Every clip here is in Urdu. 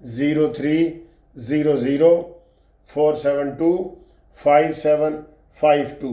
0300472552।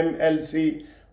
MLC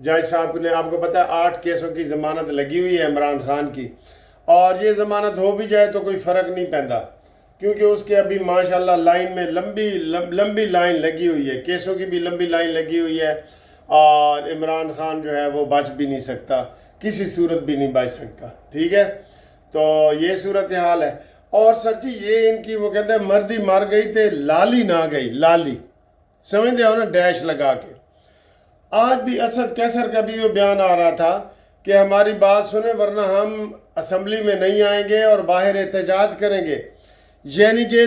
جج صاحب نے آپ کو پتا ہے 8 کیسوں کی ضمانت لگی ہوئی ہے عمران خان کی، اور یہ ضمانت ہو بھی جائے تو کوئی فرق نہیں پیندا، کیونکہ اس کے ابھی ماشاءاللہ لائن میں لمبی لائن لگی ہوئی ہے، کیسوں کی بھی لمبی لائن لگی ہوئی ہے، اور عمران خان جو ہے وہ بچ بھی نہیں سکتا، کسی صورت بھی نہیں بچ سکتا، ٹھیک ہے؟ تو یہ صورتحال ہے۔ اور سر جی یہ ان کی وہ کہتے ہیں مردی مر گئی تے لالی نہ گئی، لالی سمجھتے ہو نا، ڈیش لگا کے۔ آج بھی اسد کیسر کا بھی وہ بیان آ رہا تھا کہ ہماری بات سنیں ورنہ ہم اسمبلی میں نہیں آئیں گے اور باہر احتجاج کریں گے، یعنی کہ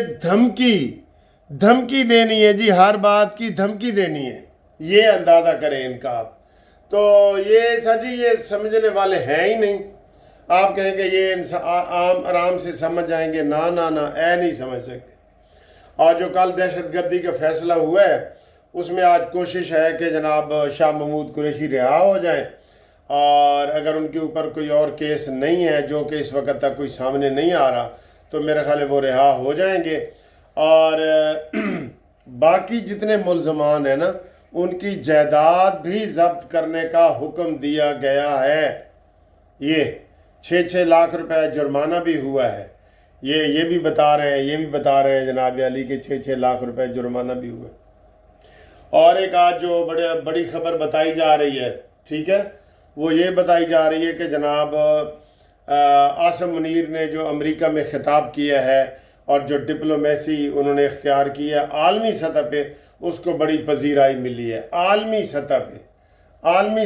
دھمکی دینی ہے جی، ہر بات کی دھمکی دینی ہے، یہ اندازہ کریں ان کا آپ۔ تو یہ سر جی یہ سمجھنے والے ہیں ہی نہیں، آپ کہیں کہ یہ عام آرام سے سمجھ جائیں گے، نہ نہیں سمجھ سکتے۔ اور جو کل دہشت گردی کا فیصلہ ہوا ہے اس میں آج کوشش ہے کہ جناب شاہ محمود قریشی رہا ہو جائیں، اور اگر ان کے اوپر کوئی اور کیس نہیں ہے جو کہ اس وقت تک کوئی سامنے نہیں آ رہا تو میرے خیال ہے وہ رہا ہو جائیں گے، اور باقی جتنے ملزمان ہیں نا ان کی جائیداد بھی ضبط کرنے کا حکم دیا گیا ہے۔ یہ 6 لاکھ روپے جرمانہ بھی ہوا ہے، یہ بھی بتا رہے ہیں جناب علی کے 6 لاکھ روپے جرمانہ بھی ہوا ہے۔ اور ایک آج جو بڑی خبر بتائی جا رہی ہے، ٹھیک ہے، وہ یہ بتائی جا رہی ہے کہ جناب عاصم منیر نے جو امریکہ میں خطاب کیا ہے اور جو ڈپلومیسی انہوں نے اختیار کی ہے عالمی سطح پہ، اس کو بڑی پذیرائی ملی ہے عالمی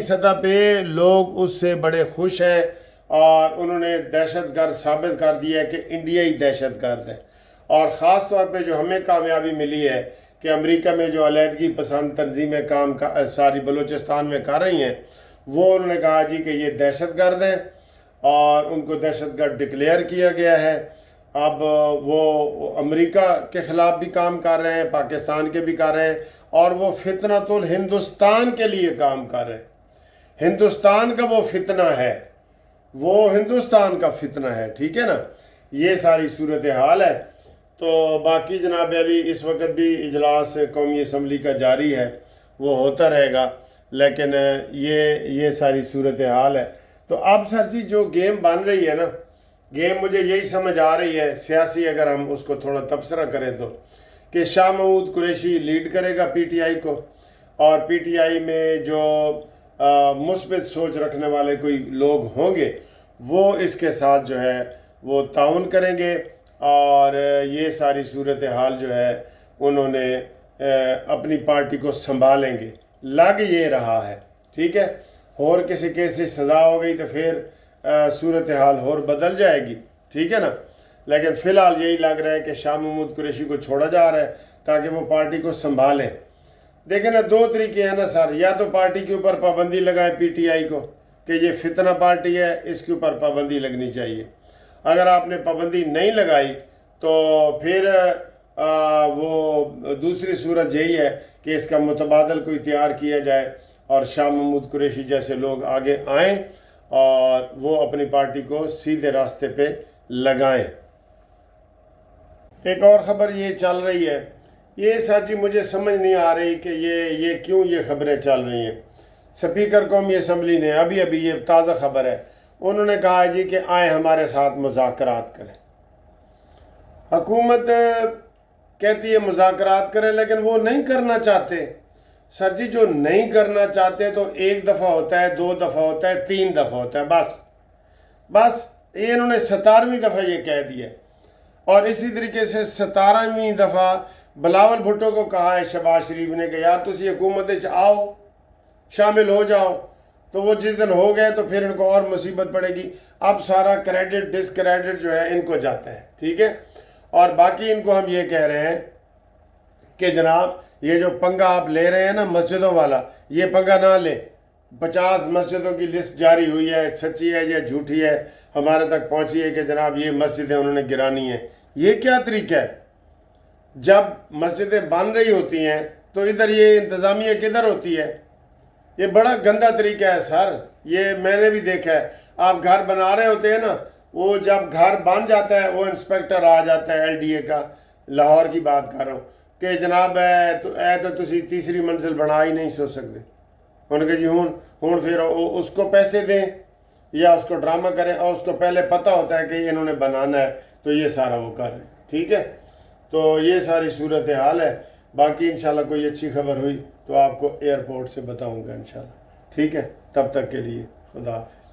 سطح پہ لوگ اس سے بڑے خوش ہیں، اور انہوں نے دہشت گرد ثابت کر دیا ہے کہ انڈیا ہی دہشت گرد ہے۔ اور خاص طور پہ جو ہمیں کامیابی ملی ہے کہ امریکہ میں جو علیحدگی پسند تنظیمیں ساری بلوچستان میں کر رہی ہیں، وہ انہوں نے کہا جی کہ یہ دہشت گرد ہیں اور ان کو دہشت گرد ڈکلیئر کیا گیا ہے۔ اب وہ امریکہ کے خلاف بھی کام کر رہے ہیں، پاکستان کے بھی کر رہے ہیں، اور وہ فتنۃ الہندوستان کے لیے کام کر رہے ہیں۔ ہندوستان کا وہ فتنہ ہے، وہ ہندوستان کا فتنہ ہے، ٹھیک ہے نا؟ یہ ساری صورتحال ہے۔ تو باقی جناب علی اس وقت بھی اجلاس قومی اسمبلی کا جاری ہے، وہ ہوتا رہے گا، لیکن یہ ساری صورتحال ہے۔ تو اب سر جی جو گیم بن رہی ہے نا، گیم مجھے یہی سمجھ آ رہی ہے سیاسی، اگر ہم اس کو تھوڑا تبصرہ کریں تو، کہ شاہ محمود قریشی لیڈ کرے گا پی ٹی آئی کو، اور پی ٹی آئی میں جو مثبت سوچ رکھنے والے کوئی لوگ ہوں گے وہ اس کے ساتھ جو ہے وہ تعاون کریں گے، اور یہ ساری صورتحال جو ہے انہوں نے اپنی پارٹی کو سنبھالیں گے، لگ یہ رہا ہے، ٹھیک ہے؟ اور کسی کیس سے سزا ہو گئی تو پھر صورتحال اور بدل جائے گی، ٹھیک ہے نا؟ لیکن فی الحال یہی لگ رہا ہے کہ شاہ محمود قریشی کو چھوڑا جا رہا ہے تاکہ وہ پارٹی کو سنبھالیں۔ دیکھیں نا، 2 طریقے ہیں نا سر، یا تو پارٹی کے اوپر پابندی لگائیں پی ٹی آئی کو کہ یہ فتنہ پارٹی ہے، اس کے اوپر پابندی لگنی چاہیے۔ اگر آپ نے پابندی نہیں لگائی تو پھر وہ دوسری صورت یہی ہے کہ اس کا متبادل کوئی تیار کیا جائے اور شاہ محمود قریشی جیسے لوگ آگے آئیں اور وہ اپنی پارٹی کو سیدھے راستے پہ لگائیں۔ ایک اور خبر یہ چل رہی ہے، یہ سر جی مجھے سمجھ نہیں آ رہی کہ یہ کیوں یہ خبریں چل رہی ہیں۔ سپیکر قومی اسمبلی نے ابھی یہ تازہ خبر ہے، انہوں نے کہا جی کہ آئیں ہمارے ساتھ مذاکرات کریں۔ حکومت کہتی ہے مذاکرات کریں، لیکن وہ نہیں کرنا چاہتے۔ سر جی جو نہیں کرنا چاہتے تو 1 دفعہ ہوتا ہے، 2 دفعہ ہوتا ہے، 3 دفعہ ہوتا ہے، بس یہ انہوں نے 17ویں دفعہ یہ کہہ دیا، اور اسی طریقے سے 17ویں دفعہ بلاول بھٹو کو کہا ہے شہباز شریف نے کہ یار تسی حکومت وچ آؤ، شامل ہو جاؤ، تو وہ جس دن ہو گئے تو پھر ان کو اور مصیبت پڑے گی۔ اب سارا کریڈٹ ڈس کریڈٹ جو ہے ان کو جاتا ہے، ٹھیک ہے؟ اور باقی ان کو ہم یہ کہہ رہے ہیں کہ جناب یہ جو پنگا آپ لے رہے ہیں نا مسجدوں والا، یہ پنگا نہ لیں۔ 50 مسجدوں کی لسٹ جاری ہوئی ہے، سچی ہے یا جھوٹی ہے ہمارے تک پہنچی ہے کہ جناب یہ مسجدیں انہوں نے گرانی ہیں۔ یہ کیا طریقہ ہے؟ جب مسجدیں بن رہی ہوتی ہیں تو ادھر یہ انتظامیہ کدھر ہوتی ہے؟ یہ بڑا گندا طریقہ ہے سر، یہ میں نے بھی دیکھا ہے۔ آپ گھر بنا رہے ہوتے ہیں نا، وہ جب گھر بن جاتا ہے وہ انسپیکٹر آ جاتا ہے ایل ڈی اے کا، لاہور کی بات کر رہا ہوں، کہ جناب تو تسی تیسری منزل بنا ہی نہیں سو سکتے، انہوں نے کہا جی ہوں پھر اس کو پیسے دیں یا اس کو ڈرامہ کریں، اور اس کو پہلے پتہ ہوتا ہے کہ انہوں نے بنانا ہے تو یہ سارا وہ کر رہے ہیں، ٹھیک ہے۔ تو یہ ساری صورتحال ہے، باقی انشاءاللہ کوئی اچھی خبر ہوئی تو آپ کو ایئرپورٹ سے بتاؤں گا انشاءاللہ، ٹھیک ہے۔ تب تک کے لیے خدا حافظ۔